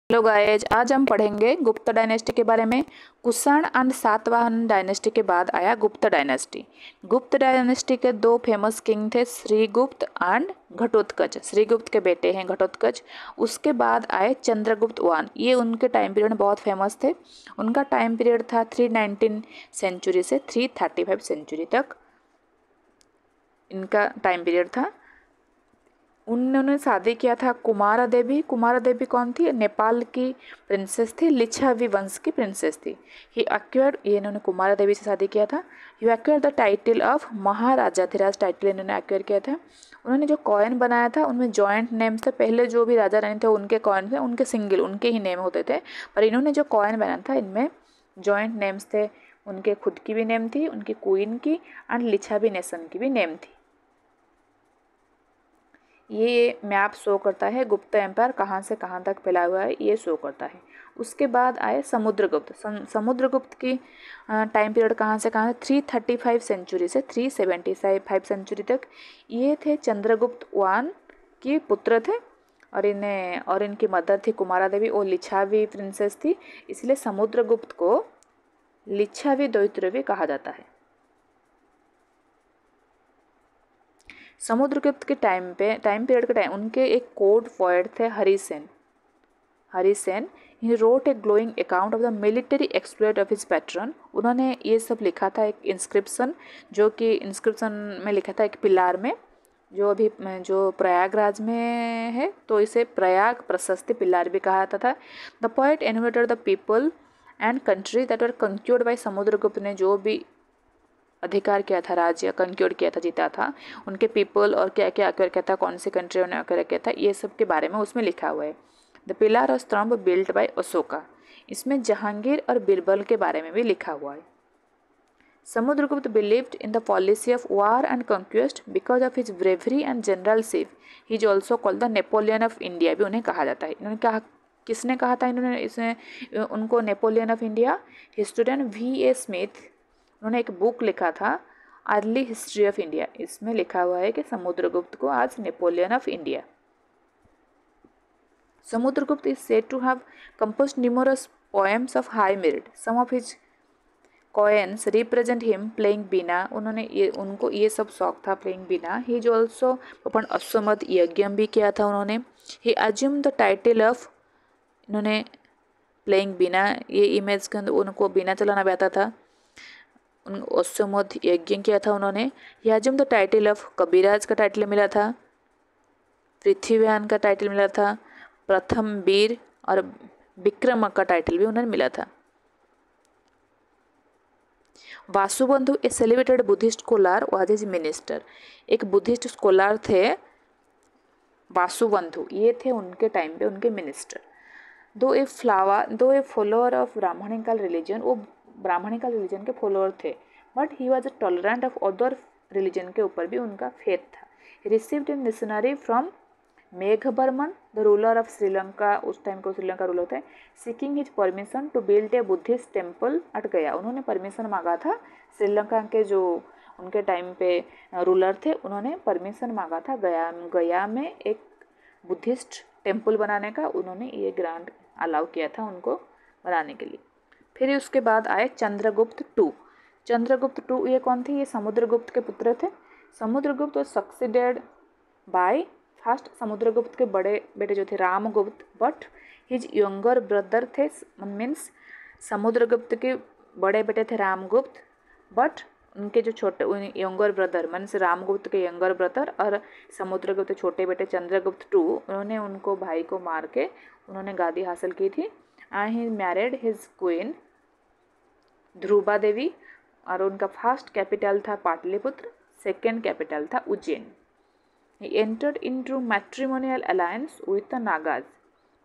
Hello guys, आज हम पढ़ेंगे गुप्त डायनेस्टी के बारे में। कुषाण एंड सातवाहन डायनेस्टी के बाद आया गुप्त डायनेस्टी। गुप्त डायनेस्टी के दो फेमस किंग थे, श्रीगुप्त एंड घटोत्कच। श्रीगुप्त के बेटे हैं घटोत्कच। उसके बाद आए चंद्रगुप्त वन। ये उनके टाइम पीरियड में बहुत फेमस थे। उनका टाइम पीरियड था 319 सेंचुरी से 335 सेंचुरी तक इनका टाइम पीरियड था। उन्होंने शादी किया था कुमारा देवी। कुमारा देवी कौन थी? नेपाल की प्रिंसेस थी, लिच्छवी वंश की प्रिंसेस थी। ही एक्वायर्ड, ये इन्होंने कुमारा देवी से शादी किया था। He acquired the title of Maharajadhiraja title इन्होंने एक्वायर किया था। उन्होंने जो कॉइन बनाया था उनमें जॉइंट नेम्स थे। पहले जो भी राजा रानी थे उनके कॉइन थे, उनके सिंगल उनके ही नेम होते थे, पर इन्होंने जो कॉइन बनाया था इनमें जॉइंट नेम्स थे। उनके खुद की भी नेम थी, उनकी क्वीन की एंड लिच्छवी नेशन की भी नेम थी। ये मैप शो करता है गुप्त एम्पायर कहाँ से कहाँ तक फैला हुआ है, ये शो करता है। उसके बाद आए समुद्रगुप्त। समुद्रगुप्त की टाइम पीरियड कहाँ से कहाँ, 335 सेंचुरी से 375 सेंचुरी तक। ये थे चंद्रगुप्त वन के पुत्र थे और इनकी मदर थी कुमारा देवी, वो लिच्छवी प्रिंसेस थी, इसलिए समुद्रगुप्त को लिच्छवी द्वैत भी कहा जाता है। समुद्रगुप्त के टाइम पीरियड के टाइम उनके एक कोड पोएट थे Harisena. He wrote a glowing account of the military exploit of his patron. उन्होंने ये सब लिखा था, एक इंस्क्रिप्शन, जो कि इंस्क्रिप्शन में लिखा था एक पिलार में, जो प्रयागराज में है, तो इसे प्रयाग प्रशस्ति पिलार भी कहा जाता था। The poet animated the people and country that were conquered by Samudragupta ने जो भी अधिकार किया था, राज्य कंक्यूर किया था, जीता था, उनके पीपल और क्या क्या एक्वायर किया था, कौन सी कंट्री उन्होंने एक्वायर किया था, ये सब के बारे में उसमें लिखा हुआ है। द पिलर और स्तंभ बिल्ट बाय अशोका। इसमें जहांगीर और बीरबल के बारे में भी लिखा हुआ है। Samudragupta believed in the policy of war and conquest because of his bravery and generalship. He is also called the Napoleon of India भी उन्हें कहा जाता है। इन्होंने कहा, किसने कहा था इन्होंने इसमें उनको Napoleon of India? Historian V.A. Smith, उन्होंने एक बुक लिखा था अर्ली हिस्ट्री ऑफ इंडिया। इसमें लिखा हुआ है कि समुद्रगुप्त को as Napoleon of India. Samudragupta is said to have composed numerous poems of high merit. Some of his coins represent him playing veena. उनको ये सब शौक था, playing veena. He is also अपन अश्वमेध यज्ञ भी किया था उन्होंने। He assume the title of, इन्होंने प्लेइंग बीना, ये इमेज के अंदर उनको बीना चलाना भी आता था। अश्वमेध यज्ञ किया था उन्होंने। याजुम द टाइटल ऑफ कबीराज का टाइटल मिला था, पृथ्वीयान का टाइटल मिला था, प्रथम वीर और विक्रमक का टाइटल भी उन्हें मिला था। Vasubandhu a celebrated Buddhist scholar was his minister. एक बुद्धिस्ट स्कॉलर थे वासुबंधु, ये थे उनके टाइम पे उनके minister. Though a follower of Brahmanical religion, वो ब्राह्मणिकल रिलीजन के फॉलोअर थे, but he was a tolerant of other religion के ऊपर भी उनका फेथ था। Received in missionary from Meghavarman the ruler of Sri Lanka. उस टाइम को श्रीलंका रूलर थे। Seeking his permission to build a Buddhist temple at Gaya. उन्होंने परमिशन मांगा था, श्रीलंका के जो उनके टाइम पे रूलर थे उन्होंने परमिशन मांगा था गया में एक बुद्धिस्ट टेम्पल बनाने का। उन्होंने ये ग्रांट अलाउ किया था उनको बनाने के लिए। फिर उसके बाद आए चंद्रगुप्त टू। चंद्रगुप्त टू ये कौन थे? ये समुद्रगुप्त के पुत्र थे। Samudragupta was succeeded by, first Samudragupta के बड़े बेटे जो थे Ramagupta, but his younger brother थे, मीन्स समुद्रगुप्त के बड़े बेटे थे रामगुप्त, बट उनके जो छोटे यंगर ब्रदर मीन्स रामगुप्त के यंगर ब्रदर और समुद्रगुप्त छोटे बेटे चंद्रगुप्त टू, उन्होंने उनको भाई को मार के उन्होंने गादी हासिल की थी। And he married his queen Dhruva Devi, और उनका फर्स्ट कैपिटल था पाटलिपुत्र, सेकेंड कैपिटल था Ujjain. He entered into matrimonial alliance with the Nagas.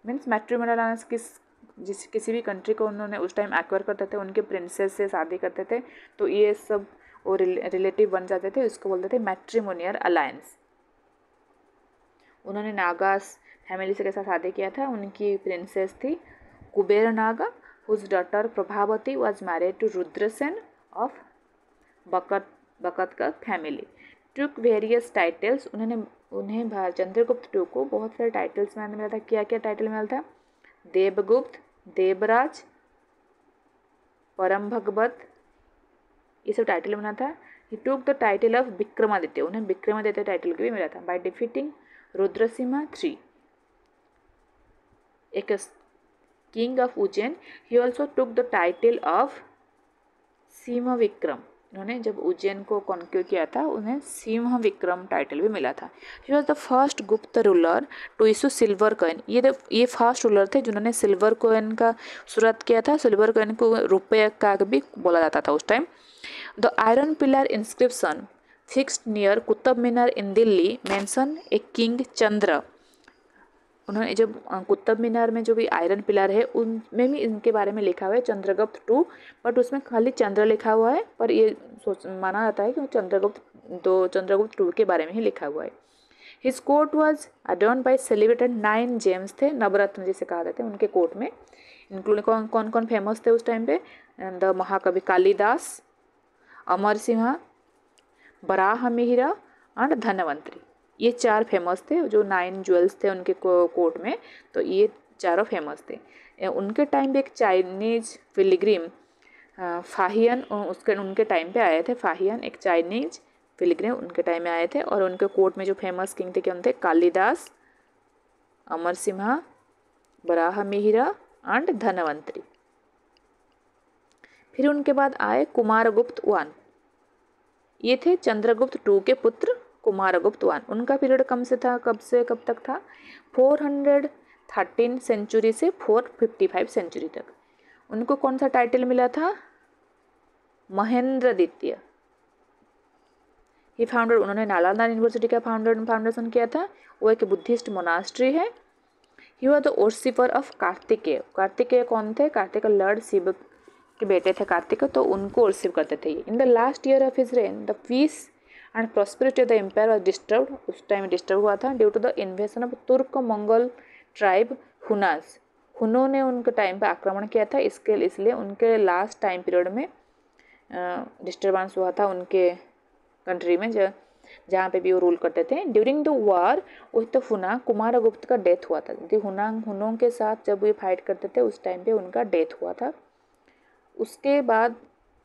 Means matrimonial alliance किसी भी कंट्री को उन्होंने उस टाइम एक्वायर करते थे, उनके प्रिंसेस से शादी करते थे, तो ये सब वो रिलेटिव बन जाते थे, उसको बोलते थे मैट्रिमोनियल अलायंस। उन्होंने नागास फैमिली से कैसा शादी किया था? उनकी प्रिंसेस थी Kubera Naga, whose daughter Prabhavati was married to Rudrasena of Vakataka family. took various titles। उन्हें चंद्रगुप्त टू को बहुत सारे टाइटल्स में मिला था। क्या क्या टाइटल मिला था? देवगुप्त, देवराज, परम भगवत, ये सब टाइटल बना था। He took the title of Vikramaditya, उन्हें विक्रमादित्य टाइटल भी मिला था बाय डिफीटिंग रुद्रसिम्हा III, एक king of Ujjain. He also took the title of Simha Vikrama, उन्होंने जब उज्जैन को कॉन्क्यूर किया था उन्हें सिंह विक्रम टाइटल भी मिला था। He was the first Gupta ruler to issue silver coin, ये फर्स्ट रूलर थे जिन्होंने सिल्वर कॉइन का शुरुआत किया था। सिल्वर कॉइन को रुपये का भी बोला जाता था उस time. The iron pillar inscription fixed near Qutub Minar in Delhi mention a king Chandra, उन्होंने जब कुतुब मीनार में जो भी आयरन पिलर है उनमें भी इनके बारे में लिखा हुआ है चंद्रगुप्त II, बट उसमें खाली चंद्र लिखा हुआ है, पर ये माना जाता है कि चंद्रगुप्त II के बारे में ही लिखा हुआ है। His court was adorn by celebrated 9 gems थे, नवरत्न जिसे कहा जाते हैं उनके कोर्ट में। इंक्लूडिंग कौन कौन फेमस थे उस टाइम पे? द महाकवि कालिदास, अमर सिंह, बराह मिहिर एंड धनवंतरी, ये 4 फेमस थे। जो 9 ज्वेल्स थे उनके कोर्ट में, तो ये चारों फेमस थे। उनके टाइम पे एक चाइनीज पिलग्रिम फाहियन उनके टाइम पे आए थे। फाहियन एक चाइनीज पिलग्रिम उनके टाइम में आए थे, और उनके कोर्ट में जो फेमस किंग थे कौन थे? कालिदास, अमर सिम्हा, बराह मिहिर एंड धनवंतरी। फिर उनके बाद आए कुमारगुप्त I, ये थे चंद्रगुप्त II के पुत्र कुमारगुप्त I। उनका पीरियड कब से कब तक था? 413 सेंचुरी से 455 सेंचुरी तक। उनको कौन सा टाइटल मिला था? महेंद्र द्वितीय। ये फाउंडर, उन्होंने नालंदा यूनिवर्सिटी का फाउंडेशन किया था। वो एक बुद्धिस्ट मोनास्ट्री है। ही was the worshipper of Kartikeya. Kartikeya कौन थे? कार्तिकेय लॉर्ड शिव के बेटे थे कार्तिकेय, तो उनको वर्शिप करते थे। In the last year of his reign the peace and prosperity of the empire was disturbed, उस टाइम डिस्टर्ब हुआ था due to the invasion of Turk Mongol tribe Hunas. हुनों ने उनके टाइम पर आक्रमण किया था, इसलिए उनके लास्ट टाइम पीरियड में डिस्टर्बेंस हुआ था उनके कंट्री में, जहाँ पे भी वो रूल करते थे। During the war with the हुना कुमारगुप्त का डेथ हुआ था। हुनों के साथ जब ये फाइट करते थे उस टाइम पे उनका डेथ हुआ था। उसके बाद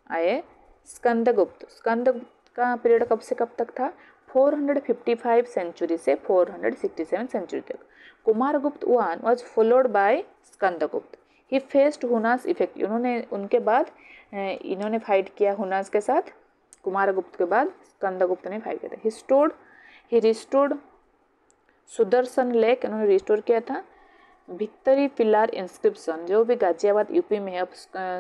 आए स्कंदगुप्त। स्कंदगुप्त का पीरियड कब से कब तक था? 455 सेंचुरी से 467 सेंचुरी तक। Kumaragupta I was followed by Skandagupta. He faced Huns effect, उनके बाद इन्होंने फाइट किया हुनास के साथ। कुमारगुप्त के बाद स्कंदगुप्त ने फाइट किया था। ही रिस्टोर्ड सुदर्शन लेक, इन्होंने रिस्टोर किया था। भित्तरी पिलर इंस्क्रिप्शन जो भी गाजियाबाद यूपी में है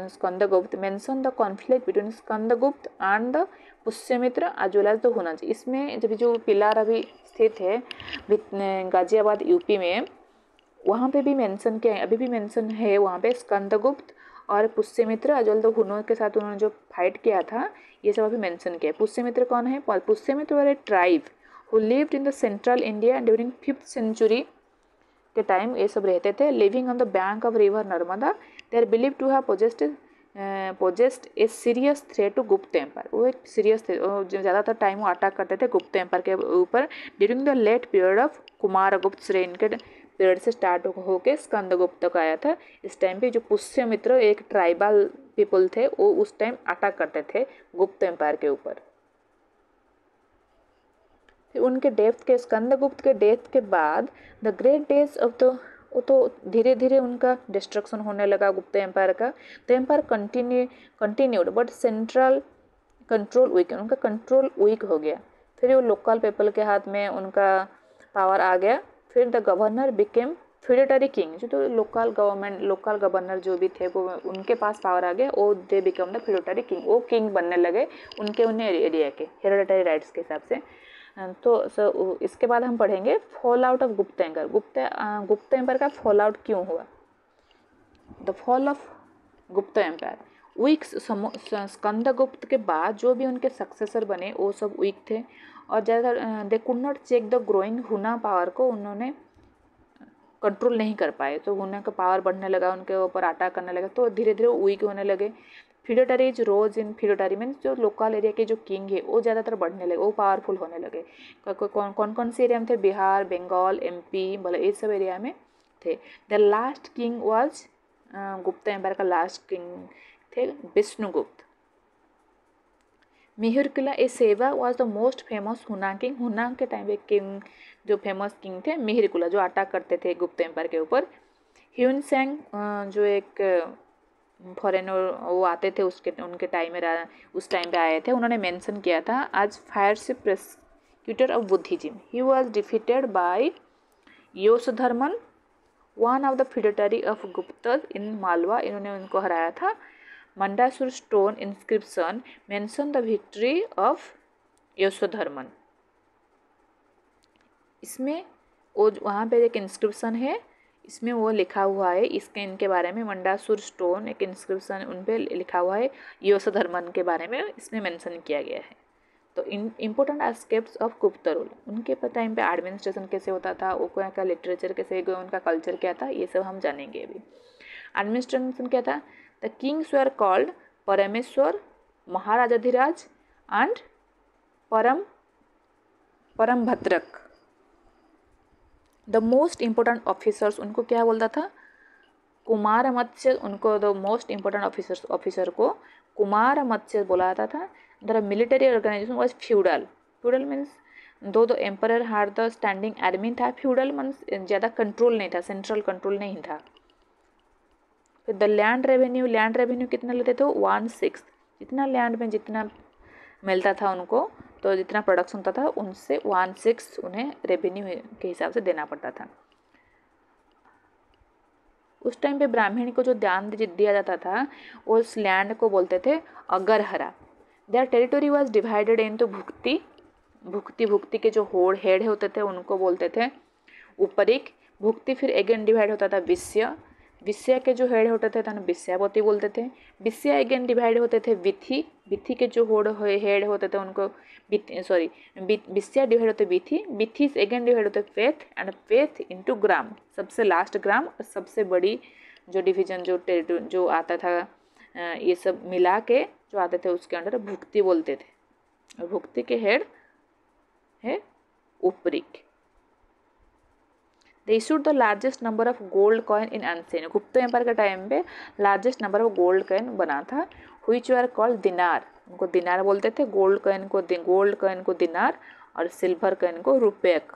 Skandagupta mention the conflict between Skandagupta and the Pushyamitra as well as the Hunas. इसमें जब जो पिलर अभी स्थित है गाजियाबाद यूपी में, वहाँ पे भी मेंशन किया है, अभी भी मेंशन है वहाँ पे स्कंदगुप्त और पुष्यमित्र एज वेल द हुनों के साथ उन्होंने जो फाइट किया था, ये सब अभी मेंशन किया है। पुष्यमित्र कौन है? Pushyamitra were a tribe who lived in the central India during 5th century के टाइम ये सब रहते थे। Living on the bank of river Narmada, they are believe to have possessed a serious threat to Gupta empire. वो एक सीरियस थे, ज़्यादातर time वो अटैक करते थे गुप्त एम्पायर के ऊपर। During the late period of Kumaragupta reign के पीरियड से स्टार्ट होकर स्कंदगुप्त तक आया था। इस टाइम पे जो पुष्यमित्र एक ट्राइबल पीपल थे वो उस टाइम अटैक करते थे गुप्त एम्पायर के ऊपर। फिर उनके डेथ के स्कंदगुप्त के डेथ के बाद the great days of the, वो तो धीरे धीरे उनका डिस्ट्रक्शन होने लगा गुप्त एम्पायर का। The empire continued but central control weak, उनका कंट्रोल वीक हो गया। फिर वो लोकल पीपल के हाथ में उनका पावर आ गया। फिर the governor became feudatory king, जो तो लोकल गवर्नर जो भी थे वो उनके पास पावर आ गया, वो they become the feudatory king, वो किंग बनने लगे उन्हें एरिया के हेरिडेटरी राइट्स के हिसाब से। तो इसके बाद हम पढ़ेंगे फॉल आउट ऑफ गुप्त एम्पायर। गुप्त एम्पायर का फॉल आउट क्यों हुआ? द फॉल ऑफ गुप्त एम्पायर, वीक स्कंदगुप्त के बाद जो भी उनके सक्सेसर बने वो सब वीक थे, और ज़्यादातर they could not check the growing Huna power को उन्होंने कंट्रोल नहीं कर पाए। तो हुना का पावर बढ़ने लगा, उनके ऊपर अटैक करने लगा, तो धीरे धीरे वीक होने लगे। फ्यूडेटरीज रोज इन फ्यूडेटरी मीन्स जो लोकल एरिया के जो किंग है वो ज़्यादातर बढ़ने लगे, वो पावरफुल होने लगे। कौन कौन से एरिया में थे? बिहार, बंगाल, MP, मतलब ये सब एरिया में थे। द लास्ट किंग वाज, गुप्त एम्पायर का लास्ट किंग थे विष्णुगुप्त। मिहिरकुला ए सेवा वाज द मोस्ट फेमस हुना किंग। हुना के टाइम पे किंग जो फेमस किंग थे मिहिरकुला, जो अटैक करते थे गुप्त एम्पायर के ऊपर। ह्यून सेंग जो एक फॉरेनर वो आते थे उसके उनके टाइम में, उस टाइम पे आए थे, उन्होंने मेंशन किया था as fireship prosecutor of Buddhism. He was defeated by Yashodharman, one of the feudatory of Guptas in Malwa. इन्होंने उनको हराया था। Mandasor stone inscription mention the victory of Yashodharman. इसमें वो वहाँ पे एक इंस्क्रिप्शन है, इसमें वो लिखा हुआ है इसके इनके बारे में। मंडासुर स्टोन एक इंस्क्रिप्शन उन पे लिखा हुआ है, योशधर्मन के बारे में इसमें मेंशन किया गया है। तो इम्पोर्टेंट एस्पेक्ट्स ऑफ गुप्त रूल, उनके टाइम पे एडमिनिस्ट्रेशन कैसे होता था, वो का लिटरेचर कैसे, उनका कल्चर क्या था, ये सब हम जानेंगे अभी। एडमिनिस्ट्रेशन क्या था? द किंग्स वर कॉल्ड परमेश्वर, महाराजाधिराज एंड परम Bhadrak. The most important officers उनको क्या बोलता था? कुमार मत्स्य। उनको द मोस्ट इम्पोर्टेंट ऑफिसर को कुमार मत्स्य बोला जाता था। The military organization was feudal. Feudal means दो the emperor had the standing army था। फ्यूडल मीन्स ज़्यादा कंट्रोल नहीं था, सेंट्रल कंट्रोल नहीं था। फिर द लैंड रेवेन्यू कितना लेते थे? 1/6। जितना लैंड में जितना मिलता था उनको, तो जितना प्रोडक्शन होता था उनसे 1/6 उन्हें रेवेन्यू के हिसाब से देना पड़ता था। उस टाइम पे ब्राह्मण को जो दान दिया जाता था उस लैंड को बोलते थे अगरहरा। Their territory was divided into भुक्ति के जो हेड होते थे उनको बोलते थे उपरिक। भुक्ति फिर अगेन डिवाइड होता था विषय के जो हेड होते थे विषयावती बोलते थे। विषय अगेन डिवाइड होते थे विथि के जो हेड होते थे उनको विषय डिवाइड होते विथि अगेन डिवाइड होते faith, and faith into gram, सबसे लास्ट ग्राम, और सबसे बड़ी जो डिवीजन जो आता था ये सब मिला के जो आते थे उसके अंडर भुक्ति बोलते थे। और भुक्ति के हेड है उपरिक। They issued the largest number of gold coin in ancient। गुप्त एम्पायर के टाइम पे largest number of gold coin बना था, which were called दिनार। उनको दिनार बोलते थे। गोल्ड कॉइन को दिनार और सिल्वर कॉइन को रुपैक।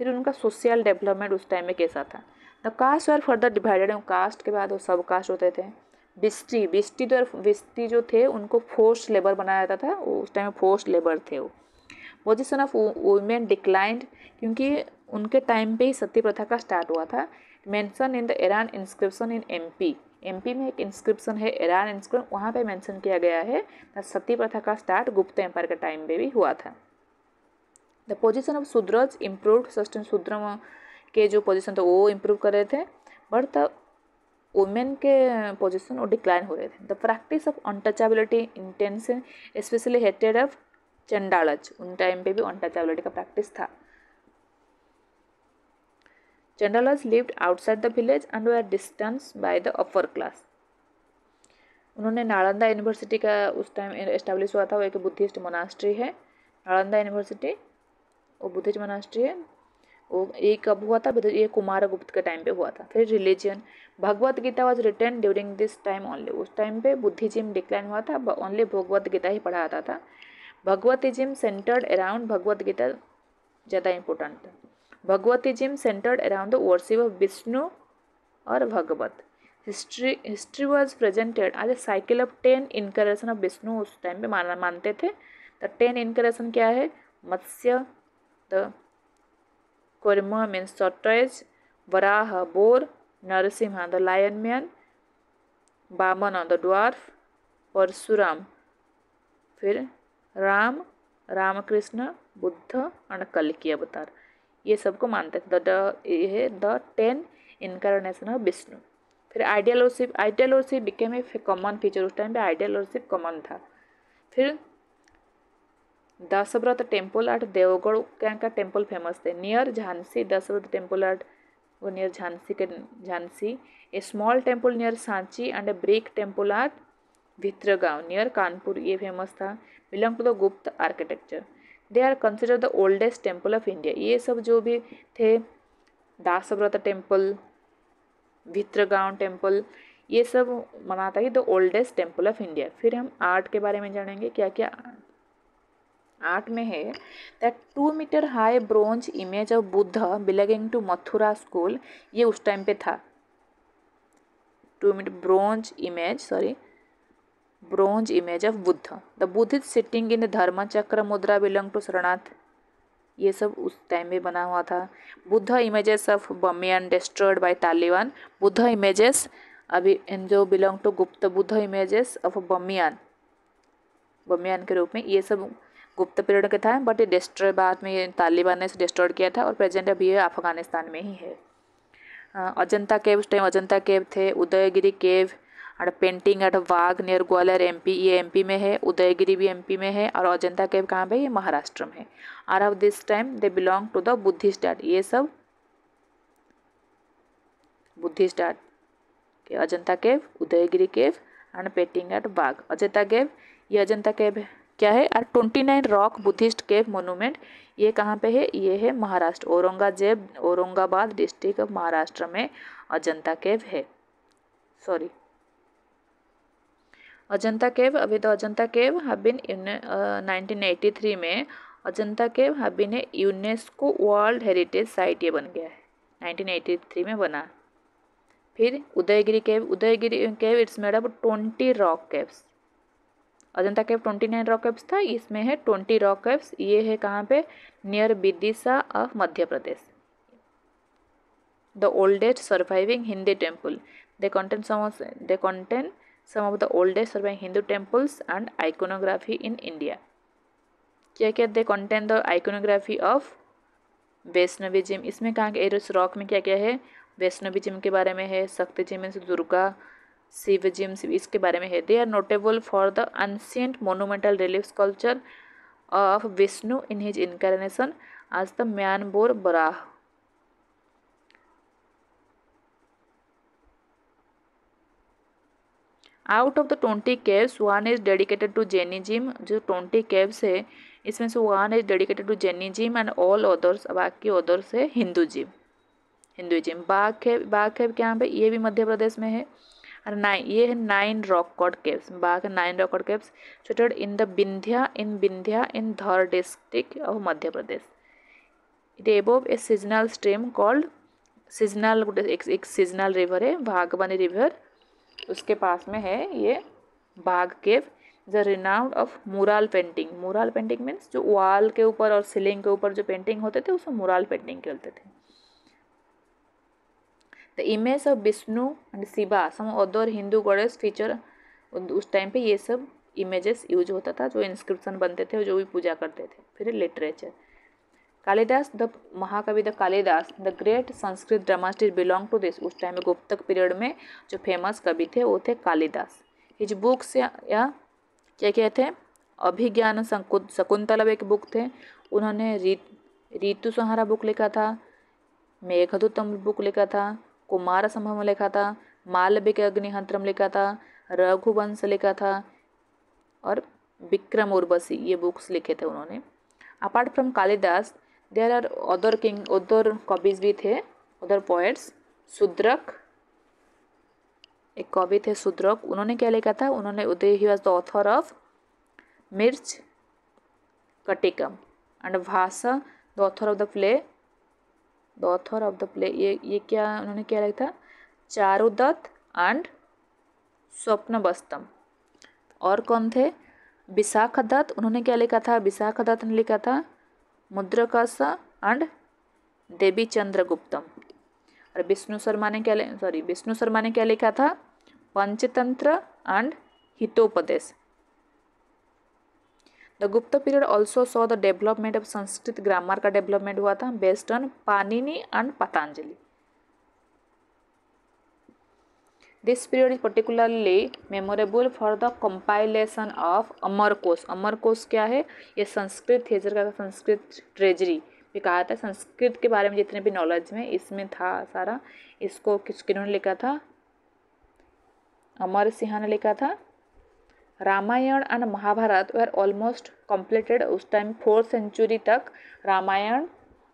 फिर उनका सोशल डेवलपमेंट उस टाइम में कैसा था? The caste were further divided. Caste के बाद वो सब कास्ट होते थे। बिस्टी जो थे उनको फोर्स लेबर बनाया जाता था, उस टाइम में फोर्स लेबर थे वो। पोजिशन ऑफ वुमेन डिक्लाइंड, क्योंकि उनके टाइम पे ही सती प्रथा का स्टार्ट हुआ था। Mention in the Iran inscription in MP में एक इंस्क्रिप्शन है ईरान इंस्क्रिप्शन, वहाँ पे मेंशन किया गया है सती प्रथा का स्टार्ट गुप्त एम्पायर के टाइम पे भी हुआ था। The position of Shudras improved sustain. Shudra के जो पोजिशन थे वो इम्प्रूव कर रहे थे, बट द वुमेन के पोजिशन वो डिक्लाइन हो रहे थे। The practice of untouchability intense, specially hated of Chandalas. उन टाइम पे भी अनटचेबिलिटी का प्रैक्टिस था। Chandalas lived outside the village and were distance by the upper class. उन्होंने नालंदा यूनिवर्सिटी का उस टाइम एस्टेब्लिश हुआ था, वो एक बुद्धिस्ट मोनास्ट्री है। नालंदा यूनिवर्सिटी वो बुद्धिस्ट मोनास्ट्री है। वो ये कब हुआ था? ये कुमारगुप्त के टाइम पे हुआ था। फिर religion, Bhagavad Gita was written during this time only. उस टाइम पे बुद्धिज्म डिक्लाइन हुआ था, ओनली भगवत गीता ही पढ़ा जाता था। भगवतिज्म सेंटर्ड अराउंड, भगवत गीता ज़्यादा इंपॉर्टेंट था। Bhagavatism centred around the worship of Vishnu और Bhagavat. History was presented as a cycle of 10 incarnation of Vishnu. उस टाइम पे मानते थे। द 10 इनकरेशन क्या है? मत्स्य, द कुर्म means tortoise, Varaha bore, Narasimha the lion man, Vaman the dwarf, Parshuram, फिर रामकृष्ण, बुद्ध और कल्कि अवतार, ये सबको मानते थे। ये है द 10 इनकारनेशन ऑफ विष्णु। फिर ideal worship became a common feature. उस टाइम पे आइडियल वर्शिप कॉमन था। फिर दशव्रत टेम्पल एट देवगढ़, क्या का टेम्पल फेमस थे? Near Jhansi, Dashavatar temple at वो near Jhansi. A small temple near Sanchi and a brick temple at Bhitargaon near Kanpur, ये फेमस था। Belong to the Gupta architecture. They are consider the oldest temple of India. ये सब जो भी थे दासव्रत टेम्पल, भित्रगांव टेम्पल, ये सब मनाता है the oldest temple of India. फिर हम आर्ट के बारे में जानेंगे क्या क्या आर्ट में है। That 2 metre high bronze image of Buddha belonging to Mathura school, ये उस टाइम पे था। 2 metre bronze image of Buddha. The Buddha sitting in the dharma chakra मुद्रा बिलोंग टू सरनाथ, ये सब उस टाइम में बना हुआ था। Buddha images of Bamiyan destroyed by Taliban, Buddha images अभी जो बिलोंग टू गुप्त बुद्ध इमेजेस ऑफ बमियान के रूप में, ये सब गुप्त पीरियड के था, बट ये डिस्ट्रॉय बाद में ये तालिबान ने डिस्ट्रॉय किया था और प्रेजेंट अभी ये अफगानिस्तान में ही है। अजंता केव, उस टाइम अजंता केव थे। Udayagiri cave and painting at Bagh near Gwalior MP, ये एमपी में है। उदयगिरी भी एमपी में है और अजंता केव कहाँ पे, ये महाराष्ट्र में है। Are of this time they belong to the Buddhist art, ये सब बुद्धिस्ट आर्ट के Ajanta cave, Udayagiri cave and painting at Bagh. Ajanta cave, ये अजंता केव क्या है, और 29 रॉक बुद्धिस्ट केव मोनूमेंट, ये कहाँ पे है, ये है महाराष्ट्र, औरंगाबाद डिस्ट्रिक्ट ऑफ महाराष्ट्र में अजंता केव है। सॉरी, अजंता केव, अभी तो अजंता केव हैव बीन 1983 में Ajanta cave have been a UNESCO world heritage site, ये बन गया है 1983 में बना। फिर Udayagiri cave it's made up 20 rock caves. Ajanta cave 29 rock caves था, इसमें है 20 रॉक केव्स। ये है कहाँ पे, near Vidisha of Madhya Pradesh. The oldest surviving Hindu temple, they contain some of the oldest surviving Hindu temples and iconography in India। क्या क्या दे contain the iconography of Vaishnavism, इसमें कहाँ के एरोस रॉक में क्या क्या है, वैष्णविज्म के बारे में है, शक्तिज्म मीन्स दुर्गा, शिवजिम इसके बारे में है। They are notable for the ancient monumental relief sculpture of Vishnu in his incarnation as the man boar Varaha. Out of the 20 caves 1 is dedicated to Jainism, जो 20 केव्स है इसमें से 1 is dedicated to Jainism and all others, बाकी others है Hinduism. Bagh cave क्या पे, ये भी मध्य प्रदेश में है। और ये है 9 rock cut caves, Bagh 9 rock cut caves situated in the Vindhya in Dhar district of Madhya Pradesh. It above a seasonal stream called seasonal, एक सीजनल रिवर है भागवनी रिवर, उसके पास में है ये Bagh cave. The renowned of mural painting means जो वॉल के ऊपर और सीलिंग के ऊपर जो पेंटिंग होते थे उसको मुराल पेंटिंग कहते थे। The image of Vishnu and Shiva some other Hindu goddess feature, उस टाइम पे ये सब इमेजेस यूज होता था, जो इंस्क्रिप्शन बनते थे और जो भी पूजा करते थे। फिर literature, Kalidasa the mahakavi the Kalidasa the great Sanskrit dramatist belong to this, उस टाइम में गुप्तक पीरियड में जो फेमस कवि थे वो थे कालिदास। हिज बुक्स या क्या क्या थे, अभिज्ञान शकुंतला एक बुक थे, उन्होंने ऋतु संहारा बुक लिखा था, मेघदूतम बुक लिखा था, कुमार संभवम लिखा था, मालविक अग्निहोत्रम लिखा था, रघुवंश लिखा था और विक्रम उर्वशी, ये बुक्स लिखे थे उन्होंने। Apart from Kalidasa there are other कविज भी थे, अदर पोएट्स। शूद्रक, एक कवि थे शूद्रक, उन्होंने क्या लिखा था, उन्होंने ही वाज द ऑथर ऑफ मिर्च कटिकम एंड भाषा the author of the play, ये क्या उन्होंने क्या लिखा था, चारुदत्त एंड स्वप्नबस्तम। और कौन थे, विशाखदत्त, उन्होंने क्या लिखा था, विशाखदत्त ने लिखा था मुद्रकस एंड देवी चंद्रगुप्तम। और विष्णु शर्मा ने क्या लिखा था, Panchatantra and Hitopadesha. The Gupta period also saw the development of Sanskrit grammar का डेवलपमेंट हुआ था based on Panini and Patanjali. This period is particularly memorable for the compilation of Amarakosha. Amarakosha क्या है, ये संस्कृत थेजर का संस्कृत ट्रेजरी भी कहा था। संस्कृत के बारे में जितने भी नॉलेज में इसमें था सारा, इसको किन्होंने लिखा था, अमर सिंह ने लिखा था। Ramayana and Mahabharata were almost completed, उस टाइम 4th सेंचुरी तक Ramayana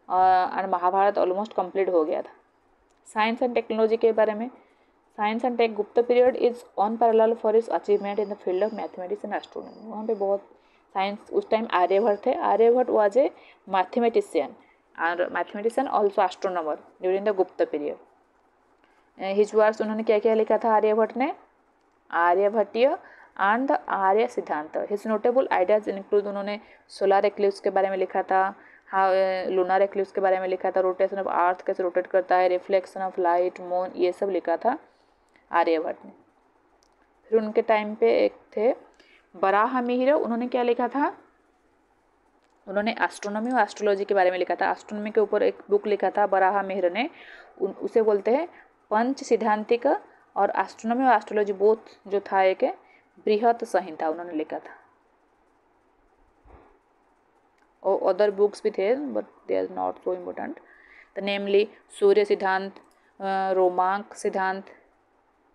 and Mahabharata almost complete हो गया था। साइंस एंड टेक्नोलॉजी के बारे में, science and tech Gupta period is on parallel for its achievement in the field of mathematics and astronomy. वहाँ पे बहुत साइंस, उस टाइम आर्यभट्ट थे, आर्यभट्ट वाज ए मैथमेटिशियन और mathematician also astronomer during the Gupta period. His works, उन्होंने क्या क्या लिखा था आर्यभट्ट ने, आर्यभट्टीय एंड द आर्य सिद्धांत। हिज नोटेबल आइडियाज इंक्लूड, उन्होंने सोलर एक्लिप्स के बारे में लिखा था, हाँ लूनर एक्लिप्स के बारे में लिखा था, रोटेशन ऑफ अर्थ कैसे रोटेट करता है, रिफ्लेक्शन ऑफ लाइट, मून, ये सब लिखा था आर्यभट्ट ने। फिर उनके टाइम पे एक थे बराहमिहिर, उन्होंने क्या लिखा था, उन्होंने एस्ट्रोनॉमी और एस्ट्रोलॉजी के बारे में लिखा था। एस्ट्रोनॉमी के ऊपर एक बुक लिखा था बराहमिहिर ने, उसे बोलते हैं पंच सिद्धांतिक, और एस्ट्रोनॉमी और एस्ट्रोलॉजी बोथ जो था एक बृहत संहिता उन्होंने लिखा था। और अदर बुक्स भी थे but they are not so important, the namely Surya Siddhanta, Romaka Siddhanta,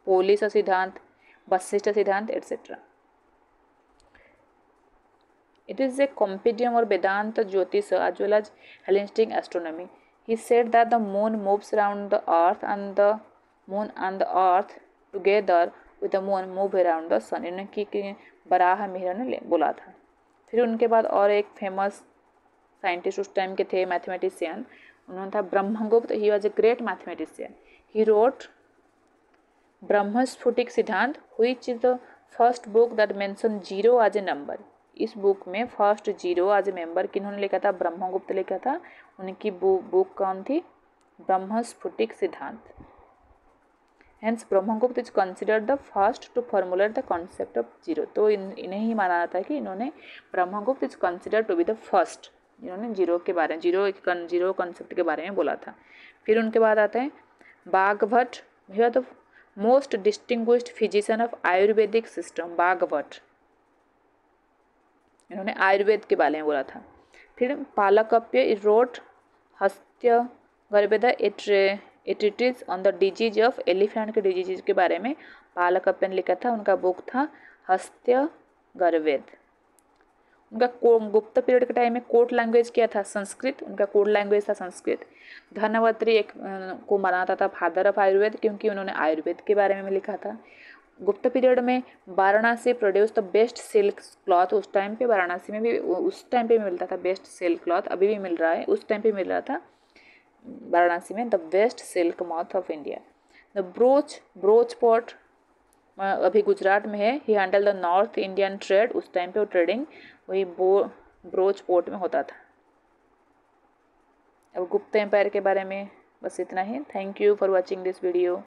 Paulisa Siddhanta, Vashishtha Siddhanta etcetera. It is a compendium or Vedanta Jyotisha as well as Hellenistic astronomy. He said that the moon moves around the earth and the moon and the earth together with the moon move around the sun. इन्होंने बराहमिहिर ने बोला था। फिर उनके बाद और एक famous scientist उस टाइम के थे मैथमेटिशियन, उन्होंने था Brahmagupta. He was a great mathematician. He wrote Brahmasphuta Siddhanta which is the first book that mention zero as a number. इस बुक में first zero as a member किन्होंने लिखा था, ब्रह्मगुप्त लिखा था। उनकी बुक कौन थी, Brahmasphuta Siddhanta. Hence Brahmagupta is considered the first to formulate the concept of zero. तो इन्हें ही माना जाता है कि इन्होंने, Brahmagupta is considered to be the first, इन्होंने जीरो के बारे में, जीरो कॉन्सेप्ट के बारे में बोला था। फिर उनके बाद आते हैं Vagbhata, he was the most distinguished physician of Ayurvedic system. Vagbhata, इन्होंने आयुर्वेद के बारे में बोला था। फिर Palakapya wrote Hastyayurveda a treatise on the disease of elephant के डिजीज के बारे में पालकप्य ने लिखा था। उनका बुक था हस्त्यगर्भेद। उनका गुप्त पीरियड के टाइम में कोड लैंग्वेज क्या था, संस्कृत। उनका कोड लैंग्वेज था संस्कृत। धनवंतरी एक को माना जाता था फादर ऑफ आयुर्वेद, क्योंकि उन्होंने आयुर्वेद के बारे में लिखा था। गुप्त पीरियड में Varanasi produce the best silk cloth. उस टाइम पे वाराणसी में भी, उस टाइम पे मिलता था बेस्ट सिल्क क्लॉथ, अभी भी मिल रहा है, उस टाइम पे मिल रहा था वाराणसी में the best silk cloth of India. The Broach port अभी गुजरात में है। He handle the north Indian trade. उस टाइम पे वो ट्रेडिंग वही ब्रोच पोर्ट में होता था। अब गुप्त एम्पायर के बारे में बस इतना ही। Thank you for watching this video.